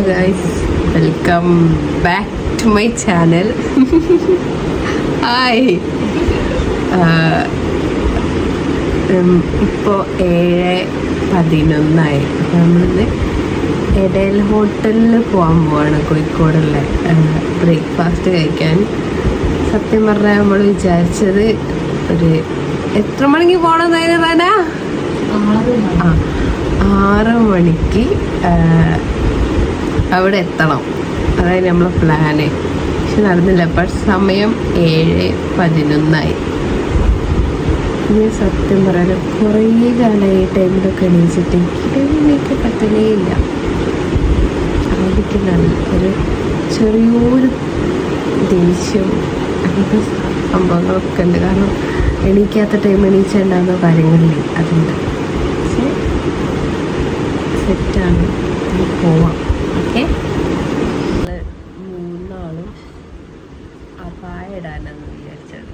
Guys, welcome back to my channel. Hi. ഇപ്പോൾ 7:11 നമ്മളിന്ന് എഡേൽ ഹോട്ടലിൽ പോകാൻ പോവാണ്, കോഴിക്കോടുള്ള ബ്രേക്ക്ഫാസ്റ്റ് കഴിക്കാൻ. സത്യം പറഞ്ഞാൽ നമ്മൾ വിചാരിച്ചത് ഒരു എത്ര മണിക്ക് പോകണമെന്നായിരുന്നു റന? 6 മണിക്ക് അവിടെ എത്തണം, അതായത് നമ്മളെ പ്ലാന്. പക്ഷെ നടന്നില്ല. അപ്പോൾ സമയം 7:11. ഇനി സത്യം പറയാൻ കുറേ കാലമായി ടൈമിലൊക്കെ എണീച്ചിട്ട് എനിക്ക് പറ്റണേ ഇല്ല. ആദ്യമൊക്കെ ഒരു ചെറിയൊരു ദേഷ്യം അങ്ങനത്തെ സംഭവങ്ങളൊക്കെ ഉണ്ട്. കാരണം എണീക്കാത്ത ടൈം എണീച്ചുണ്ടാകുന്ന കാര്യങ്ങളില്ലേ, അതുണ്ട്. പക്ഷേ സെറ്റാണ്, പോവാം. ഓക്കെ, മൂന്നാളും അപായ ഇടാനാണ് വിചാരിച്ചത്.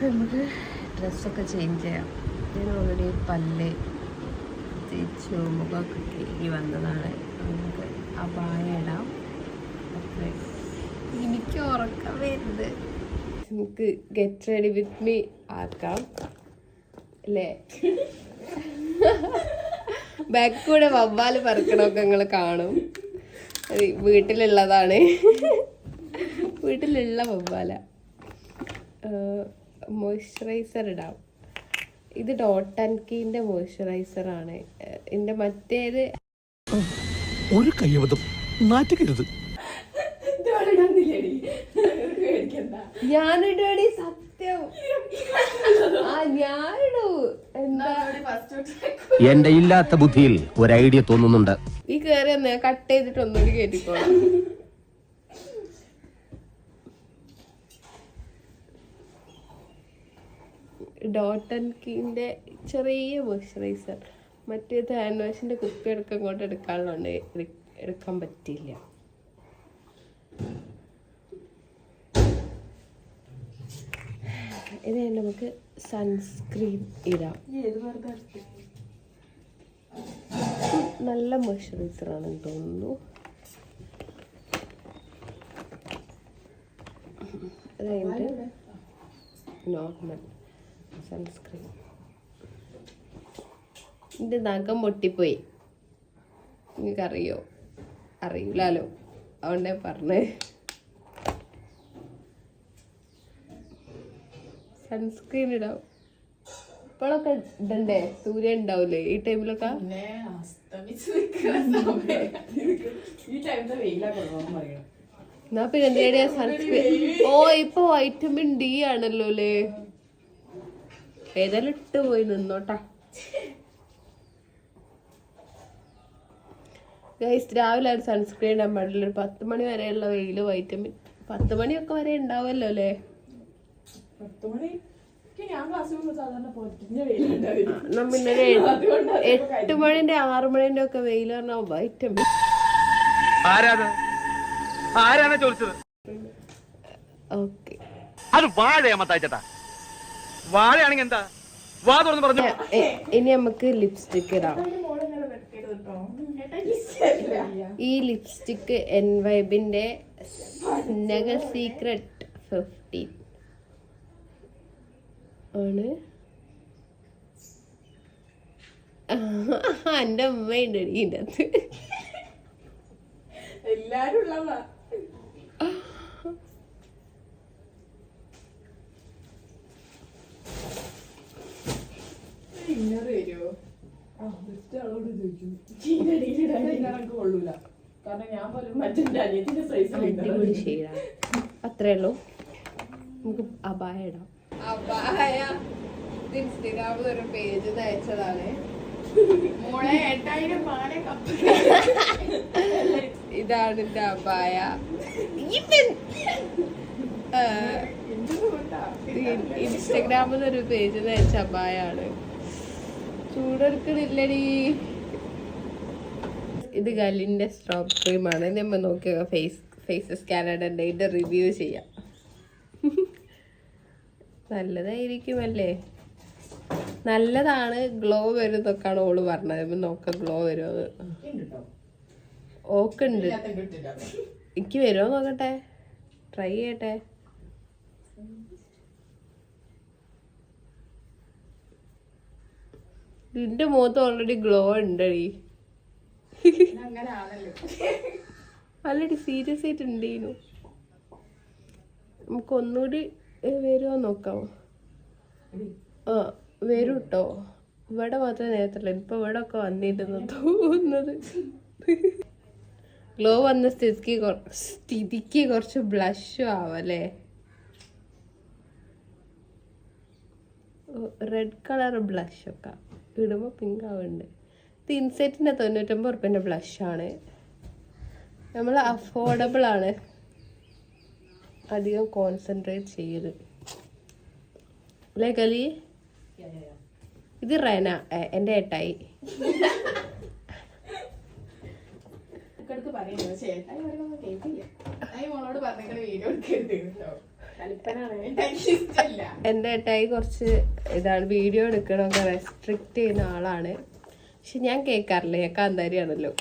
നമുക്ക് ഡ്രസ്സൊക്കെ ചേഞ്ച് ചെയ്യാം. ഞാൻ ഓൾറെഡി പല്ല് തേച്ചു മുഖമൊക്കെ കഴുകി വന്നതാണ്. നമുക്ക് അപായ ഇടാം. എനിക്ക് ഉറക്കം വരുന്നത്. നമുക്ക് ഗെറ്റ് റെഡി വിത്ത് മീ ആക്കാം അല്ലേ? ബാക്ക് കൂടെ വവ്വാല് പറക്കണമൊക്കെ നിങ്ങൾ കാണും. വീട്ടിലുള്ളതാണ്, വീട്ടിലുള്ള വവ്വാല. മോയ്സ്ചറൈസർ ഇടാം. ഇത് ഡോട്ട് ആൻഡ് കീൻ്റെ മോയ്സ്ചറൈസറാണ്. എൻ്റെ മറ്റേത് ഒരു കയ്യബദ്ധം നാറ്റിക്കരുത്. ഞാനിടടി, സത്യം. ഞാനിടൂ. എന്താ എന്റെ ഇല്ലാത്ത ബുദ്ധിയിൽ ഒരു ഐഡിയ തോന്നുന്നുണ്ട്. ഈ കേറി ഒന്ന് കട്ട് ചെയ്തിട്ട് ഒന്നുകൂടി കേട്ടിക്കോളാം. ഡോട്ട് ആൻഡ് കീൻ്റെ ചെറിയ മോയ്സ്ചറൈസർ. മറ്റേത് ഹാൻഡ് വാഷിൻ്റെ കുപ്പി എടുക്കാൻ ഇങ്ങോട്ട് എടുക്കാനുണ്ട്, എടുക്കാൻ പറ്റിയില്ല. ഇത് നമുക്ക് സൺസ്ക്രീൻ ഇടാം. നല്ല മോയ്സ്ചറൈസർ ആണെന്ന് തോന്നുന്നു. അതായത് നോർമൽ സൺസ്ക്രീൻ. എൻ്റെ നഖം പൊട്ടിപ്പോയി, നിങ്ങൾക്കറിയോ? അറിയില്ലല്ലോ, അതുകൊണ്ടേ പറഞ്ഞേ. സൺസ്ക്രീൻ ഇടാം. ഇപ്പോഴൊക്കെ ഇടണ്ടേ? സൂര്യൻ ഉണ്ടാവൂലേ ഈ ടൈമിലൊക്കെ? എന്നാ പിന്നെ എന്തിനാ സൺസ്ക്രീൻ? ഓ, ഇപ്പൊ വൈറ്റമിൻ ഡി ആണല്ലോ അല്ലേ? ഏതായാലും ഇട്ട് പോയി നിന്നോട്ടാ. ഗൈസ്, രാവിലെ ഒരു സൺസ്ക്രീൻ ഇടാൻ പാടില്ല. ഒരു 10 മണി വരെയുള്ള വെയില് വൈറ്റമിൻ 10 മണിയൊക്കെ വരെ ഉണ്ടാവുമല്ലോ അല്ലേ? 8 മണിന്റെ 6 മണിന്റെ ഒക്കെ വെയിൽ പറഞ്ഞാൽ വൈറ്റമിൻ. ഓക്കെ, അത് വാഴയാമത്തായിട്ടാ. വാഴയാണെങ്കിൽ എന്താ? വാ തുറന്ന് പറഞ്ഞു. ഇനി നമുക്ക് ലിപ്സ്റ്റിക് ഇടാം. ഈ ലിപ്സ്റ്റിക്ക് എൻവൈബിന്റെ സ്നഗർ സീക്രട്ട് 15 ആണ്. എൻ്റെ അമ്മയുണ്ട് ഇതിൻ്റെ അകത്ത്. എല്ലാരും ഉള്ളതാ. ഇന്നർ വരുമോ? കൊള്ളൂല. കാരണം ഞാൻ പോലും മറ്റേ അനിയത്തിന്റെ സൈസ്. അത്രേ ഉള്ളൂ. നമുക്ക് അപായ ഇടാം. അപായ ഇൻസ്റ്റഗ്രാമിൽ ഒരു പേജ് അയച്ചതാണ്. ഇതാണ് എന്റെ അപായ. ഇൻസ്റ്റഗ്രാമിൽ ഒരു പേജ് അയച്ച അപായാണ്. ചൂടെടുക്കണില്ലടി. ഇത് ഗലിന്റെ സ്ട്രോബ് ക്രീമാണ്. നമ്മൾ നോക്കിയ ഫേസ് സ്കാനറിന്റെ ഇതിന്റെ റിവ്യൂ ചെയ്യാം. നല്ലതായിരിക്കുമല്ലേ? നല്ലതാണ്, ഗ്ലോ വരും എന്നൊക്കെയാണ് ഓള് പറഞ്ഞത്. നോക്കാം ഗ്ലോ വരുമോ അത്. ഓക്കുണ്ട്, എനിക്ക് വരുമോ നോക്കട്ടെ, ട്രൈ ചെയ്യട്ടെ. നിന്റെ മുഖത്ത് ഓൾറെഡി ഗ്ലോ ഉണ്ടടി. അല്ലടി സീരിയസ് ആയിട്ട് ഉണ്ടേനു. നമുക്ക് ഒന്നുകൂടി വരുമോ നോക്കാം. ആ വരും കേട്ടോ. ഇവിടെ മാത്രമേ നേരത്തില്ല, ഇപ്പൊ ഇവിടെ ഒക്കെ വന്നിരുന്നു തോന്നുന്നത്. ഗ്ലോ വന്ന സ്ഥിതിക്ക് കുറച്ച് ബ്ലഷും ആവല്ലേ. റെഡ് കളർ ബ്ലഷൊക്കെ ഇടുമ്പോൾ പിങ്ക് ആവുന്നുണ്ട്. ഇത് ഇൻസെറ്റിൻ്റെ 99 റുപ്യൻ്റെ ബ്ലഷാണ്. നമ്മൾ അഫോർഡബിൾ ആണ്, അധികം കോൺസെൻട്രേറ്റ് ചെയ്ത് അല്ലേ കലി. ഇത് റെന, എൻ്റെ ഏട്ടായി. എൻ്റെ ഏട്ടായി കുറച്ച് ഇതാണ്, വീഡിയോ എടുക്കണമൊക്കെ റെസ്ട്രിക്റ്റ് ചെയ്യുന്ന ആളാണ്. പക്ഷെ ഞാൻ കേൾക്കാറില്ല, ഞാൻ കാന്താരിയാണല്ലോ.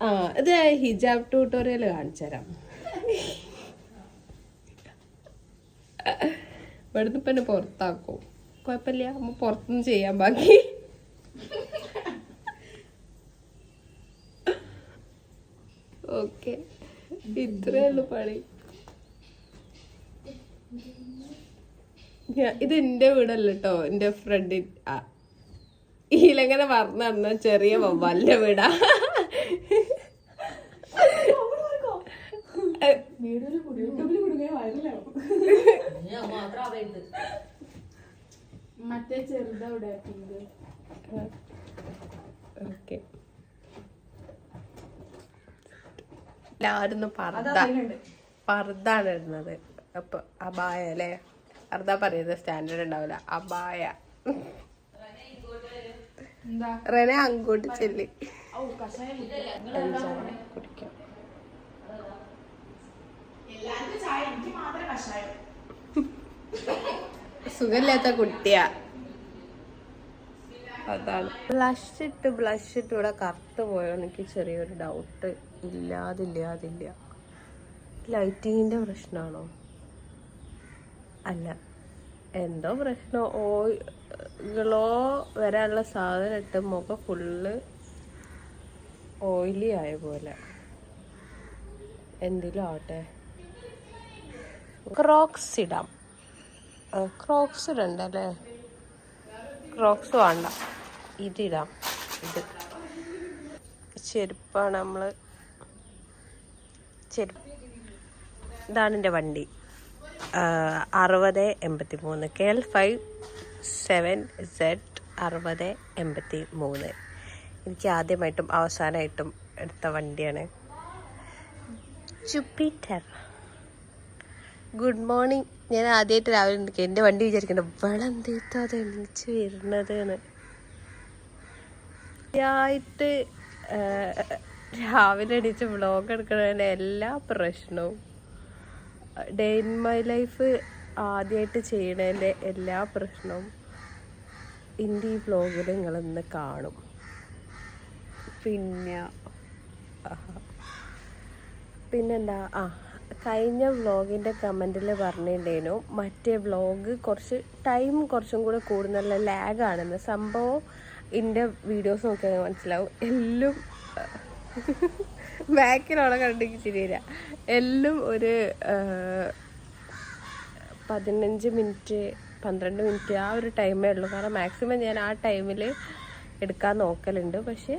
ആ ഇത് ഹിജാബ് ട്യൂട്ടോറിയൽ കാണിച്ചു തരാം. ഇവിടുന്ന് ഇപ്പം എന്നെ പുറത്താക്കും. കുഴപ്പമില്ല, നമ്മൾ പുറത്തുനിന്ന് ചെയ്യാൻ ബാക്കി. ഓക്കെ, ഇത്രയേ ഉള്ളൂ പണി. ഇത് എൻ്റെ വീടല്ല കേട്ടോ, എൻ്റെ ഫ്രണ്ടിൻ ഈലങ്ങനെ പറഞ്ഞ ചെറിയ വല്ല വീടാ. മറ്റേ ചെറുതവിടെ ഓക്കെ. എല്ലാവരും പർദ്ദാണ് ഇടുന്നത്. അപ്പൊ അബായ അല്ലേ, അർദ്ദ പറയുന്നത് സ്റ്റാൻഡേർഡ് ഉണ്ടാവില്ല. അബായ. റെനെ അങ്ങോട്ട് ചെല്ലി കുടിക്കാം. സുഖമില്ലാത്ത കുട്ടിയാ, അതാണ്. ബ്ലഷ് ഇട്ട് ഇവിടെ കറുത്ത് പോയോ എനിക്ക് ചെറിയൊരു ഡൗട്ട്. ഇല്ലാതില്ല. ലൈറ്റിങ്ങിന്റെ പ്രശ്നമാണോ? അല്ല, എന്തോ പ്രശ്നം. ഗ്ലോ വരാനുള്ള സാധനം ഇട്ട് മുഖം ഫുള്ള് ഓയിലി ആയ പോലെ. എന്തെങ്കിലും ആവട്ടെ. ക്രോക്സ് ഇടാം. ക്രോക്സ് ഇടണ്ടല്ലേ? ക്രോക്സ് വേണ്ട, ഇതിടാം. ഇത് ചെരുപ്പാണ്. ഇതാണ് എൻ്റെ വണ്ടി. 6083 KL57Z 6083. എനിക്ക് ആദ്യമായിട്ടും അവസാനമായിട്ടും എടുത്ത വണ്ടിയാണ്. ജൂപ്പിറ്റർ. Good morning. ഞാൻ ആദ്യമായിട്ട് രാവിലെ എനിക്ക് എൻ്റെ വണ്ടി വിചാരിക്കണ്ട വെളെന്തേത്തോ അത് എണീച്ച് വരുന്നത് എന്ന്. ആയിട്ട് രാവിലെ എണീച്ച് വ്ളോഗ് എടുക്കുന്നതിൻ്റെ എല്ലാ പ്രശ്നവും, ഡേ ഇൻ മൈ ലൈഫ് ആദ്യമായിട്ട് ചെയ്യണതിൻ്റെ എല്ലാ പ്രശ്നവും എൻ്റെ ഈ വ്ളോഗിൽ നിങ്ങളിന്ന് കാണും. പിന്നെന്താ, കഴിഞ്ഞ വ്ളോഗിൻ്റെ കമൻറ്റിൽ പറഞ്ഞിട്ടുണ്ടായിരുന്നു മറ്റേ വ്ളോഗ് കുറച്ചും കൂടെ കൂടുതൽ ലാഗാണെന്ന്. സംഭവം എൻ്റെ വീഡിയോസ് നോക്കിയാൽ മനസ്സിലാവും. എല്ലാം ബാക്കിലുള്ള കണ്ടെങ്കിൽ ശരിയില്ല. എല്ലാം ഒരു 15 മിനിറ്റ് 12 മിനിറ്റ് ആ ഒരു ടൈമേ ഉള്ളൂ. കാരണം മാക്സിമം ഞാൻ ആ ടൈമിൽ എടുക്കാൻ നോക്കലുണ്ട്. പക്ഷേ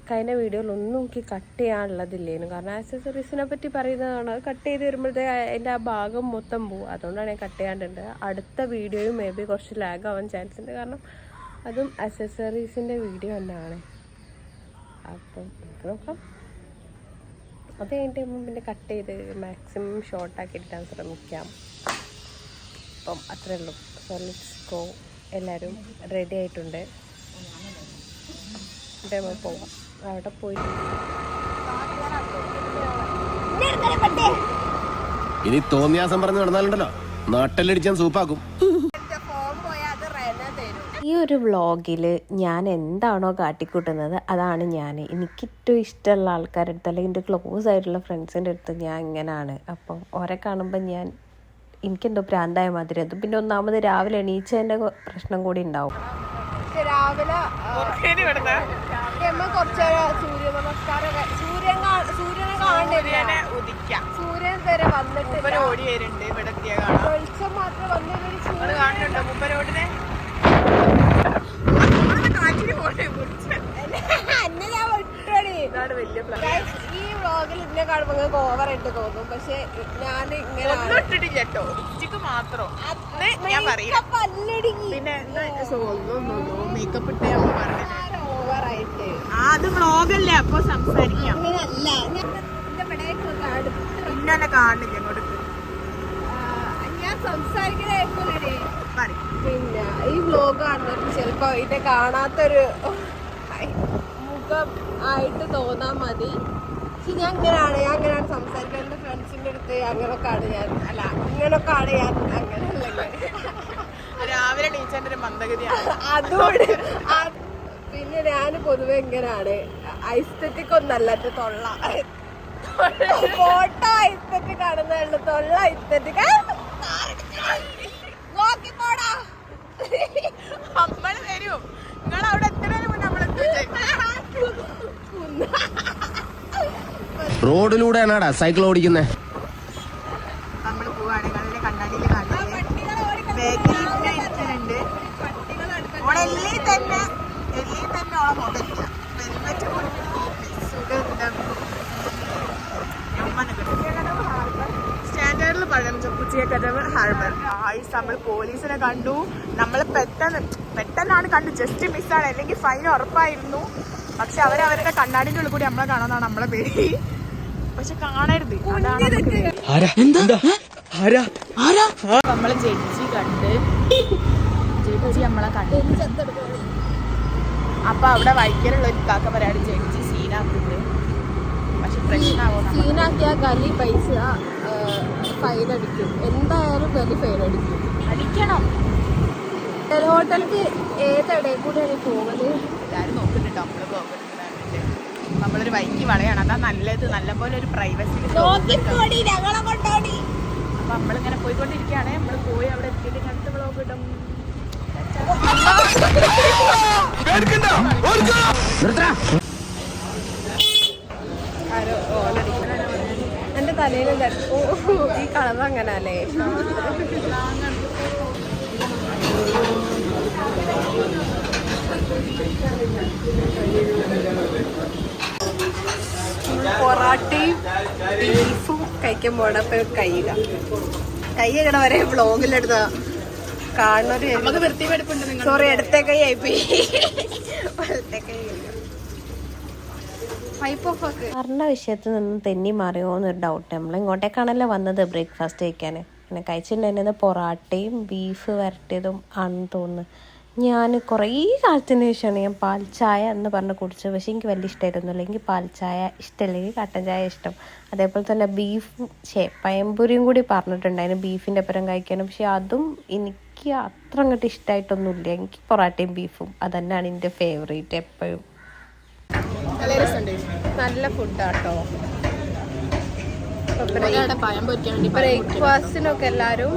കഴിഞ്ഞ വീഡിയോയിലൊന്നും എനിക്ക് കട്ട് ചെയ്യാനുള്ളതില്ലേനു. കാരണം ആക്സസറീസിനെ പറ്റി പറയുന്നതാണ്. കട്ട് ചെയ്ത് വരുമ്പോഴത്തേക്ക് അതിൻ്റെ ആ ഭാഗം മൊത്തം പോകും. അതുകൊണ്ടാണ് ഞാൻ കട്ട് ചെയ്യാണ്ടുണ്ട്. അടുത്ത വീഡിയോയും മേ ബി കുറച്ച് ലാഗ് ആവാൻ ചാൻസ് ഉണ്ട്. കാരണം അതും ആക്സസറീസിൻ്റെ വീഡിയോ തന്നെയാണ്. അപ്പം നോക്കാം. അത് കഴിഞ്ഞിട്ട് പിന്നെ കട്ട് ചെയ്ത് മാക്സിമം ഷോർട്ടാക്കി എടുക്കാൻ ശ്രമിക്കാം. അപ്പം അത്രേ ഉള്ളൂ. So let's go. എല്ലാവരും റെഡി ആയിട്ടുണ്ട്. പോവാം. അവിടെ പോയി ഇനി തോന്നിയാസം പറഞ്ഞു നടന്നാലുണ്ടല്ലോ നാട്ടിലടിച്ചാൻ സൂപ്പാക്കും. ഈ ഒരു വ്ളോഗിൽ ഞാൻ എന്താണോ കാട്ടിക്കൂട്ടുന്നത് അതാണ് ഞാൻ. എനിക്കേറ്റവും ഇഷ്ടമുള്ള ആൾക്കാരുടെ അടുത്ത് അല്ലെങ്കിൽ എൻ്റെ ക്ലോസ് ആയിട്ടുള്ള ഫ്രണ്ട്സിൻ്റെ അടുത്ത് ഞാൻ ഇങ്ങനെയാണ്. അപ്പം ഓരെ കാണുമ്പോൾ എനിക്കെന്തോ പ്രാന്തായ മാതിരി അത്. പിന്നെ ഒന്നാമത് രാവിലെ എണീച്ചതിൻ്റെ പ്രശ്നം കൂടി ഉണ്ടാവും. രാവിലെ കുറച്ച് സൂര്യ നമസ്കാരം സൂര്യനെ കാണുന്നില്ല, സൂര്യൻ വരെ വന്നിട്ട് വെളിച്ചം മാത്രം വന്നിട്ട് ഈ വ്ളോഗിൽ ഇതിനെ കാണുമ്പോൾ നിങ്ങൾക്ക് ഓവറായിട്ട് തോന്നും. പക്ഷെ ഞാൻ ഇങ്ങനെ ഓവറായിട്ട് അത് വ്ളോഗല്ലേ അപ്പൊ സംസാരിക്കാം. അങ്ങനെയല്ല ഇന്നെ കാണില്ല ഇങ്ങോട്ട് ഞാൻ സംസാരിക്കണേ. പിന്നെ ഈ വ്ലോഗ് കാണുന്നവർക്ക് ചിലപ്പോ ഇതിനെ കാണാത്തൊരു മുഖം ആയിട്ട് തോന്നാൻ മതി. പക്ഷെ ഞാൻ അങ്ങനെയാണ് സംസാരിക്കാൻ. എൻ്റെ ഫ്രണ്ട്സിൻ്റെ അടുത്ത് അങ്ങനൊക്കെയാണ് ഞാൻ, അല്ല ഇങ്ങനൊക്കെയാണ് ഞാൻ, അങ്ങനെയല്ലേ രാവിലെ ടീച്ചറിന്റെ ഒരു മന്ദഗതിയാണ് അതുകൊണ്ട്. പിന്നെ ഞാൻ പൊതുവെ ഇങ്ങനെയാണ്, ഐസ്തെറ്റിക് ഒന്നല്ല എന്റെ തൊള്ള. ഫോട്ടോ ഐസ്തെറ്റിക് കാണുന്നതാണ്, തൊള്ള ഐസ്തെറ്റിക്. നമ്മള് വരും, നിങ്ങൾ അവിടെ എത്രയും റോഡിലൂടെയാണാടാ സൈക്കിൾ ഓടിക്കുന്നേ. നമ്മള് പോവാണെങ്കിൽ കണ്ണാടിയിൽ ഇരിക്കുന്നുണ്ട്. ഓളെല്ലി തന്നെ ഓളെ മുഖമില്ല, ഹെൽമെറ്റ് സ്റ്റാൻഡേർഡിൽ പഴം ചപ്പുച്ചിയക്കടവ് ഹാർബർ. നമ്മൾ പോലീസിനെ കണ്ടു. നമ്മൾ പെട്ടെന്നാണ് കണ്ടു, ജസ്റ്റ് മിസ്സാണ്, അല്ലെങ്കിൽ ഫൈൻ ഉറപ്പായിരുന്നു. പക്ഷെ അവരവരുടെ കണ്ണാടിൻ്റെ ഉള്ളിൽ കൂടി നമ്മളെ കാണാന്നാണ് നമ്മളെ പേടി. പക്ഷെ കാണരുത്, നമ്മളെ ജഡ്ജി കണ്ട്, ജഡ്ജി നമ്മളെ കണ്ടു. അപ്പൊ അവിടെ വൈക്കലുള്ള ഒരു കാക്ക പറയാട് ജഡ്ജി സീനാക്കുന്നുണ്ട്. പക്ഷെ പ്രശ്നമാവും, സീനാക്കിയാൽ കലി പൈസ ഫൈൻ അടിക്കും, എന്തായാലും കലി ഫൈൻ അടിക്കും, അടിക്കണം. ഹോട്ടലിക്ക് ഏതിടയിൽ കൂടെയാണ് പോകുന്നത്. എല്ലാവരും നോക്കുന്നുണ്ട് നമ്മള് പോകുന്നുണ്ട്. നമ്മളൊരു വൈക്ക് വളയാണ്, അതാ നല്ലത്, നല്ലപോലെ ഒരു പ്രൈവസി. അപ്പൊ നമ്മളിങ്ങനെ പോയിക്കൊണ്ടിരിക്കുകയാണ്. നമ്മൾ പോയി അവിടെ എത്തിയിട്ട് അടുത്ത വ്ളോഗ് ഇടും. എന്റെ തലയിൽ ഈ കളർ അങ്ങനല്ലേ. പൊറാട്ടയും ബീഫും കഴിക്കാൻ പോണ. അപ്പൊ കൈ ഇങ്ങനെ വരെ വ്ളോഗിലെടുത്ത കാണുന്നൊരു സോറി അടുത്ത കൈ ആയിപ്പോയി. പറഞ്ഞ വിഷയത്തിൽ നിന്ന് തെന്നി മാറിയോ എന്നൊരു ഡൗട്ട്. നമ്മൾ ഇങ്ങോട്ടേക്കാണല്ലോ വന്നത് ബ്രേക്ക്ഫാസ്റ്റ് കഴിക്കാൻ. പിന്നെ കഴിച്ചിട്ടുണ്ടായിരുന്നത് പൊറാട്ടയും ബീഫ് വരട്ടിയതും ആണെന്ന് തോന്നുന്നു. ഞാൻ കുറേ കാലത്തിന് ശേഷമാണ് ഞാൻ പാൽ ചായ എന്ന് പറഞ്ഞ് കുടിച്ചത്. പക്ഷേ എനിക്ക് വലിയ ഇഷ്ടമായിരുന്നില്ല. എനിക്ക് പാൽ ചായ ഇഷ്ടമല്ലെങ്കിൽ കട്ടൻ ചായ ഇഷ്ടം. അതേപോലെ തന്നെ ബീഫും പയമ്പൂരിയും കൂടി പറഞ്ഞിട്ടുണ്ടായിരുന്നു ബീഫിൻ്റെ ഒപ്പം കഴിക്കാനും. പക്ഷെ അതും എനിക്ക് അത്ര അങ്ങോട്ട് ഇഷ്ടമായിട്ടൊന്നുമില്ല. എനിക്ക് പൊറാട്ടയും ബീഫും അതന്നെയാണ് എൻ്റെ ഫേവറേറ്റ് എപ്പോഴും. നല്ല ഫുഡാട്ടോ. ബ്രേക്ക്ഫാസ്റ്റിനൊക്കെ എല്ലാവരും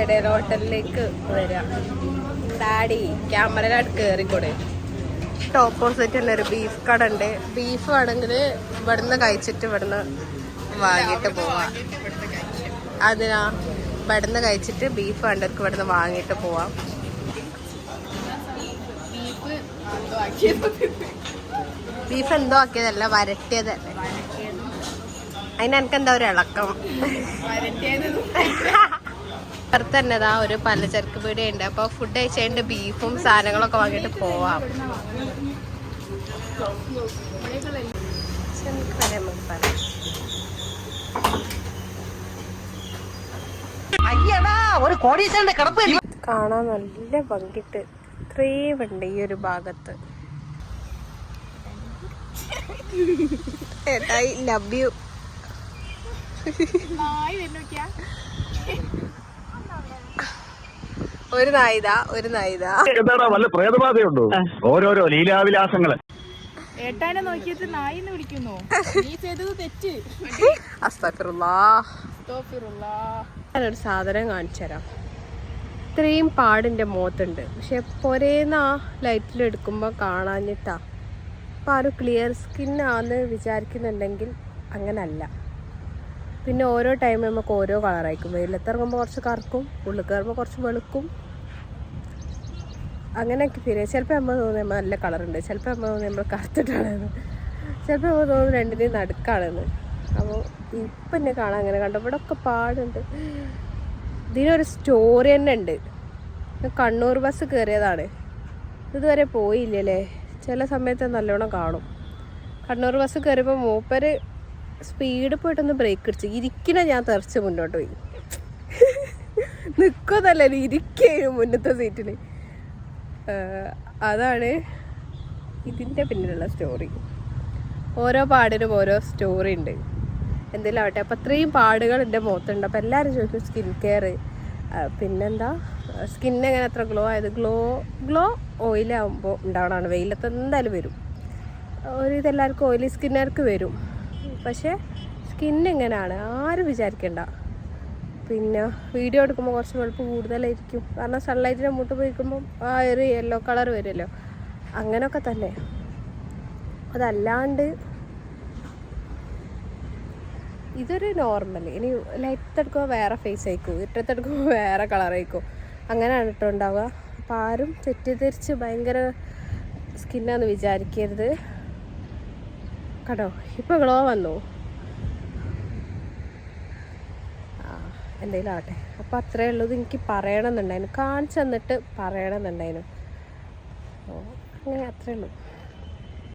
ഇടയിൽ ഹോട്ടലിലേക്ക് വരാം. ഡാഡി ക്യാമറയിലായിട്ട് കയറിക്കൂടെ. ഓപ്പോസിറ്റ് തന്നെ ഒരു ബീഫ് കട ഉണ്ട്. ബീഫ് ആണെങ്കിൽ ഇവിടുന്ന് കഴിച്ചിട്ട് ഇവിടുന്ന് വാങ്ങിയിട്ട് പോവാം. അതിനാ ഇവിടുന്ന് കഴിച്ചിട്ട് ബീഫ് വേണ്ടവർക്ക് ഇവിടുന്ന് വാങ്ങിയിട്ട് പോവാം. ബീഫ് എന്തോ ആക്കിയതല്ല, വരട്ടിയതല്ലേ. അതിന് എനിക്ക് എന്താ ഒരു ഇളക്കം. പുറത്ത് തന്നെ ഒരു പലചരക്ക് പീടിയുണ്ട്. അപ്പോൾ ഫുഡ് കഴിച്ചതിൻ്റെ ബീഫും സാധനങ്ങളൊക്കെ വാങ്ങിയിട്ട് പോവാം. കാണാൻ നല്ല ഭംഗിട്ട് ഇത്രയും ഉണ്ട് ഈ ഒരു ഭാഗത്ത്. I love you. നായി വരുന്നോക്കിയാ ഒരു നായിതാ എന്താടാ വല്ല പ്രേതബാധയുണ്ടോ? ഓരോരോ ലീലാവിലാസങ്ങള്. ഏട്ടാനെ നോക്കിയിട്ട് നായിന്ന് വിളിക്കുന്നു. നീ ചെയ്തത് തെറ്റ്. ഞാനൊരു സാധനം കാണിച്ചു തരാം. ഇത്രയും പാടിൻ്റെ മുഖത്തുണ്ട്, പക്ഷെ പൊരേന്ന് ആ ലൈറ്റിലെടുക്കുമ്പോൾ കാണാഞ്ഞിട്ടാ. അപ്പം ആ ഒരു ക്ലിയർ സ്കിന്നാന്ന് വിചാരിക്കുന്നുണ്ടെങ്കിൽ അങ്ങനല്ല. പിന്നെ ഓരോ ടൈം നമുക്ക് ഓരോ കളറായിരിക്കും. വെയിലത്തിറങ്ങുമ്പോൾ കുറച്ച് കറുക്കും, ഉള്ളിൽ കയറുമ്പോൾ കുറച്ച് വെളുക്കും, അങ്ങനെയൊക്കെ ഫീൽ ചെയ്യും. ചിലപ്പോൾ നമ്മൾ തോന്നുന്നത് നമ്മൾ നല്ല കളറുണ്ട്, ചിലപ്പോൾ നമ്മൾ തോന്നുന്നത് നമ്മൾ കറുത്തിട്ടാണെന്ന്, ചിലപ്പോൾ നമ്മൾ തോന്നുന്നത് രണ്ടിനെയും നടുക്കാണെന്ന്. അപ്പോൾ ഇപ്പം എന്നെ കാണാൻ അങ്ങനെ കണ്ടു. ഇവിടെ ഒക്കെ പാടുണ്ട്. ഇതിനൊരു സ്റ്റോറി തന്നെ ഉണ്ട്. കണ്ണൂർ ബസ് കയറിയതാണ്, ഇതുവരെ പോയില്ലല്ലേ. ചില സമയത്ത് നല്ലോണം കാണും. കണ്ണൂർ ബസ് കയറിയപ്പോൾ മൂപ്പര് സ്പീഡ് പോയിട്ടൊന്ന് ബ്രേക്ക് അടിച്ചു. ഇരിക്കണ ഞാൻ തെറിച്ച് മുന്നോട്ട് പോയി. നിൽക്കുന്നല്ലേ, ഇരിക്കുകയും മുന്നത്തെ സീറ്റിൽ. അതാണ് ഇതിൻ്റെ പിന്നിലുള്ള സ്റ്റോറി. ഓരോ പാടിനും ഓരോ സ്റ്റോറി ഉണ്ട്. എന്തെങ്കിലും ആവട്ടെ. അപ്പം അത്രയും പാടുകൾ എൻ്റെ മുഖത്തുണ്ട്. അപ്പം എല്ലാവരും ചോദിക്കും സ്കിൻ കെയർ, പിന്നെന്താ സ്കിൻ എങ്ങനെ അത്ര ഗ്ലോ ആയത്? ഗ്ലോ ഓയിലാകുമ്പോൾ ഉണ്ടാവണമാണ്. വെയിലത്ത് എന്തായാലും വരും. ഇതെല്ലാവർക്കും ഓയിലി സ്കിന്നുകാർക്ക് വരും. പക്ഷേ സ്കിൻ എങ്ങനെയാണ് ആരും വിചാരിക്കണ്ട. പിന്നെ വീഡിയോ എടുക്കുമ്പോൾ കുറച്ച് വെളുപ്പ് കൂടുതലായിരിക്കും, കാരണം സൺലൈറ്റിനെ മുട്ട് പോയിക്കുമ്പം ആ ഒരു യെല്ലോ കളർ വരുമല്ലോ, അങ്ങനെയൊക്കെ തന്നെ. അതല്ലാണ്ട് ഇതൊരു നോർമൽ. ഇനി ലൈറ്റെടുക്കുമ്പോൾ വേറെ ഫേസ് ആയിരിക്കും, ഇട്ടത്തെടുക്കുമ്പോൾ വേറെ കളറായിരിക്കും, അങ്ങനെയാണ് കേട്ടോ ഉണ്ടാവുക. അപ്പോൾ ആരും തെറ്റിദ്ധരിച്ച് ഭയങ്കര സ്കിന്നാന്ന് വിചാരിക്കരുത് കേട്ടോ. ഇപ്പോൾ ഗ്ലോ വന്നു, എന്തെങ്കിലും ആവട്ടെ. അപ്പോൾ അത്രയേ ഉള്ളൂ. എനിക്ക് പറയണമെന്നുണ്ടായിരുന്നു, കാണിച്ചു തന്നിട്ട് പറയണമെന്നുണ്ടായിരുന്നു. അങ്ങനെ അത്രയേ ഉള്ളൂ.